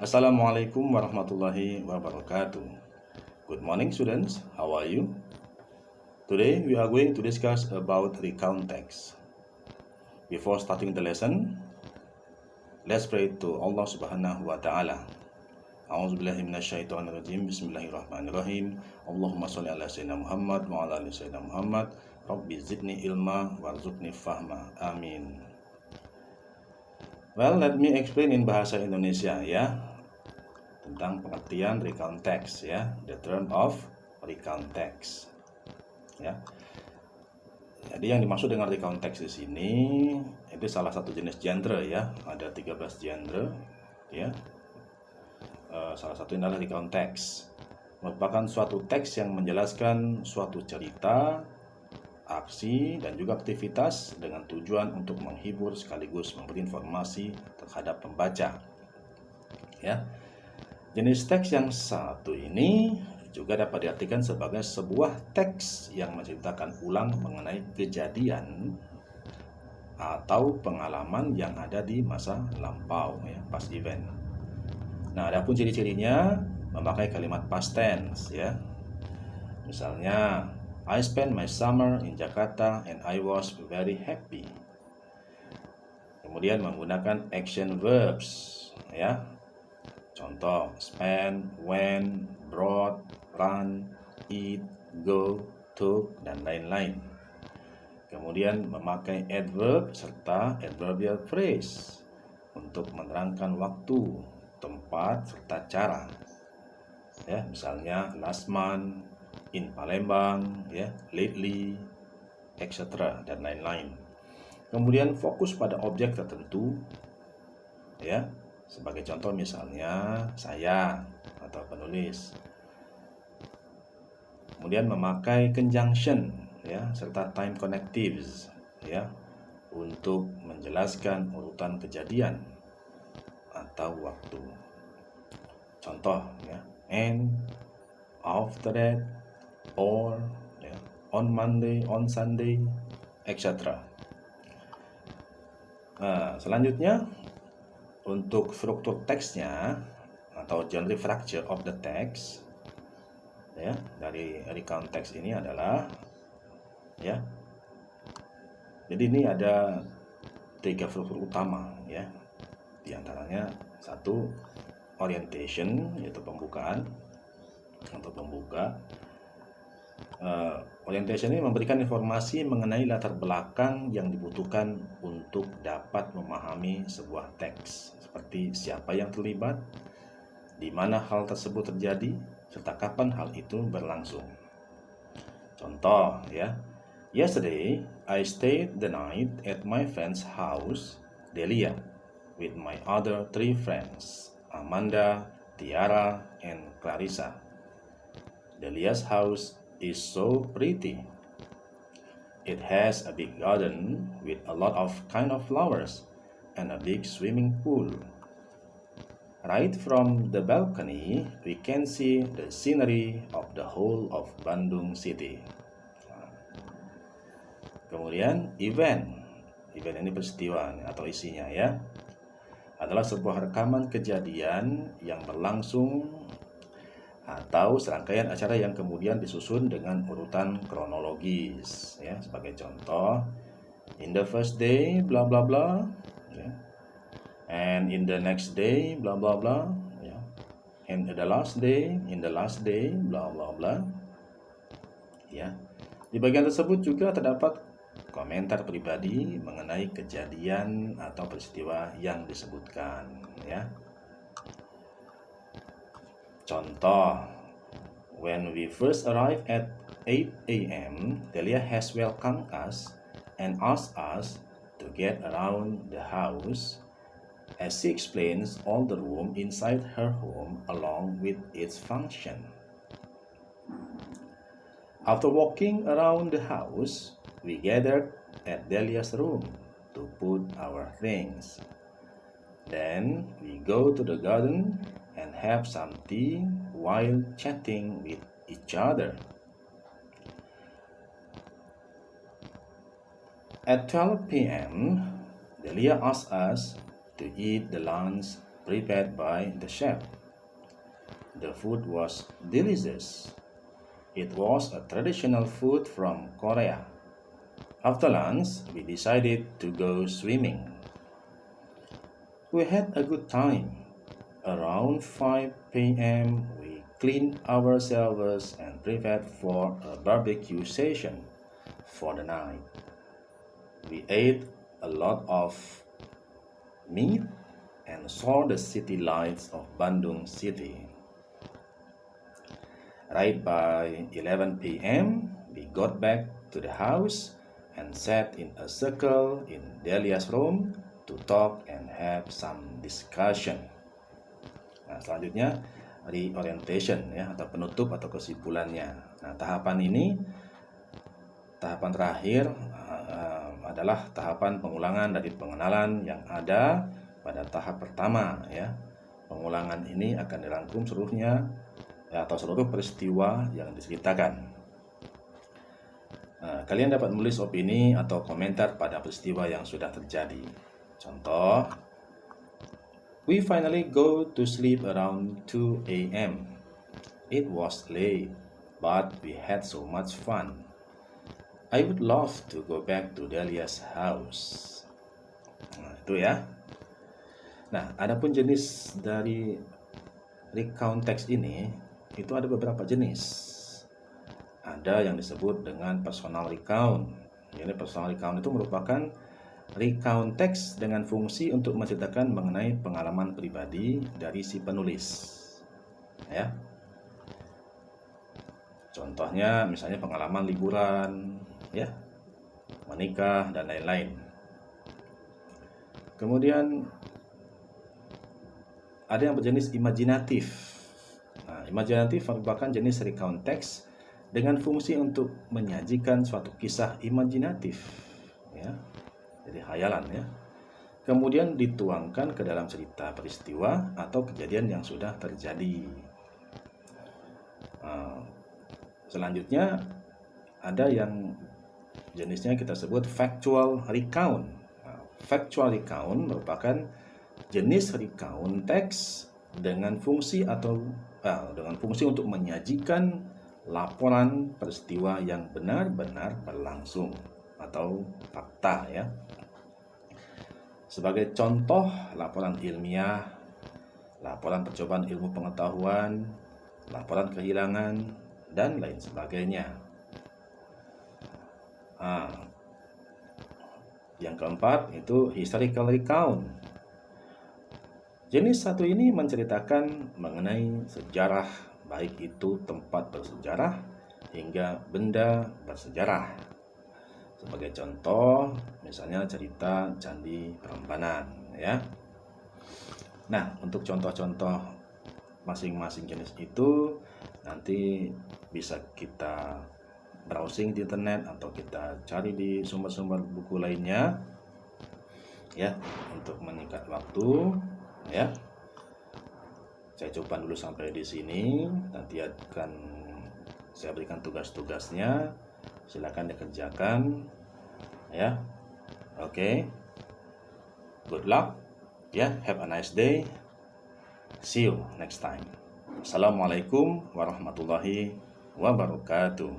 Assalamualaikum warahmatullahi wabarakatuh. Good morning, students. How are you? Today we are going to discuss about recount text. Before starting the lesson, let's pray to Allah Subhanahu wa Ta'ala. A'udzubillahi minasyaitonirrajim. Bismillahirrahmanirrahim. Allahumma shalli ala sayyidina Muhammad wa ala ali sayyidina Muhammad. Rabbi zidni ilma warzuqni fahma. Amin. Well, let me explain in bahasa Indonesia ya. Tentang pengertian recount text ya, the term of recount text ya. Jadi yang dimaksud dengan recount text di sini itu salah satu jenis genre ya, ada 13 genre ya. Salah satunya adalah recount text, merupakan suatu teks yang menjelaskan suatu cerita, aksi dan juga aktivitas dengan tujuan untuk menghibur sekaligus memberi informasi terhadap pembaca ya. Jenis teks yang satu ini juga dapat diartikan sebagai sebuah teks yang menceritakan ulang mengenai kejadian atau pengalaman yang ada di masa lampau ya, past event. Nah, adapun ciri-cirinya memakai kalimat past tense ya. Misalnya, I spent my summer in Jakarta and I was very happy. Kemudian menggunakan action verbs ya. Contoh, spend, went, brought, run, eat, go, took, dan lain-lain. Kemudian memakai adverb serta adverbial phrase untuk menerangkan waktu, tempat, serta cara. Ya, misalnya last month, in Palembang, ya, lately, etc. dan lain-lain. Kemudian fokus pada objek tertentu, ya. Sebagai contoh misalnya saya atau penulis. Kemudian memakai conjunction ya serta time connectives ya untuk menjelaskan urutan kejadian atau waktu. Contoh ya, and, after that, or ya, on Monday, on Sunday, etc. Nah, selanjutnya untuk struktur teksnya atau genre structure of the text ya dari recount text ini adalah ya. Jadi ini ada 3 struktur utama ya. Di antaranya satu, orientation yaitu pembukaan atau pembuka. Orientation ini memberikan informasi mengenai latar belakang yang dibutuhkan untuk dapat memahami sebuah teks, seperti siapa yang terlibat, di mana hal tersebut terjadi, serta kapan hal itu berlangsung. Contoh ya, yesterday I stayed the night at my friend's house, Delia, with my other 3 friends, Amanda, Tiara, and Clarissa. Delia's house is so pretty. It has a big garden with a lot of kind of flowers and a big swimming pool. Right from the balcony, we can see the scenery of the whole of Bandung City. Kemudian event ini peristiwa atau isinya ya, adalah sebuah rekaman kejadian yang berlangsung atau serangkaian acara yang kemudian disusun dengan urutan kronologis ya. Sebagai contoh, in the first day bla bla bla ya. And in the next day bla bla bla ya. And in the last day bla bla bla ya. Di bagian tersebut juga terdapat komentar pribadi mengenai kejadian atau peristiwa yang disebutkan ya. Contoh, when we first arrived at 8 a.m., Delia has welcomed us and asked us to get around the house as she explains all the room inside her home along with its function. After walking around the house, we gathered at Delia's room to put our things. Then we go to the garden and have some tea while chatting with each other. At 12 p.m., Delia asked us to eat the lunch prepared by the chef. The food was delicious. It was a traditional food from Korea. After lunch, we decided to go swimming. We had a good time. Around 5 p.m., we cleaned ourselves and prepared for a barbecue session for the night. We ate a lot of meat and saw the city lights of Bandung City. Right by 11 p.m., we got back to the house and sat in a circle in Delia's room to talk and have some discussion. Nah, selanjutnya reorientation ya, atau penutup atau kesimpulannya. Nah, tahapan terakhir adalah tahapan pengulangan dari pengenalan yang ada pada tahap pertama ya. Pengulangan ini akan dirangkum seluruhnya ya, atau seluruh peristiwa yang diceritakan. Nah, kalian dapat menulis opini atau komentar pada peristiwa yang sudah terjadi. Contoh, we finally go to sleep around 2 a.m. It was late, but we had so much fun. I would love to go back to Delia's house. Nah, itu ya. Nah, adapun jenis dari recount text ini, itu ada beberapa jenis. Ada yang disebut dengan personal recount. Jadi personal recount itu merupakan recount text dengan fungsi untuk menceritakan mengenai pengalaman pribadi dari si penulis. Ya. Contohnya misalnya pengalaman liburan, ya, menikah dan lain-lain. Kemudian ada yang berjenis imajinatif. Nah, imajinatif merupakan jenis recount text dengan fungsi untuk menyajikan suatu kisah imajinatif, ya, jadi khayalan ya. Kemudian dituangkan ke dalam cerita peristiwa atau kejadian yang sudah terjadi. Selanjutnya ada yang jenisnya kita sebut factual recount. Factual recount merupakan jenis recount text dengan fungsi untuk menyajikan laporan peristiwa yang benar-benar berlangsung atau fakta ya. Sebagai contoh, laporan ilmiah, laporan percobaan ilmu pengetahuan, laporan kehilangan, dan lain sebagainya. Yang keempat itu historical recount. Jenis satu ini menceritakan mengenai sejarah, baik itu tempat bersejarah hingga benda bersejarah. Sebagai contoh, misalnya cerita Candi Prambanan ya. Nah, untuk contoh-contoh masing-masing jenis itu nanti bisa kita browsing di internet atau kita cari di sumber-sumber buku lainnya ya, untuk menyingkat waktu ya. Saya coba dulu sampai di sini, nanti akan saya berikan tugas-tugasnya, silakan dikerjakan ya. Oke. Good luck ya, have a nice day. See you next time. Assalamualaikum warahmatullahi wabarakatuh.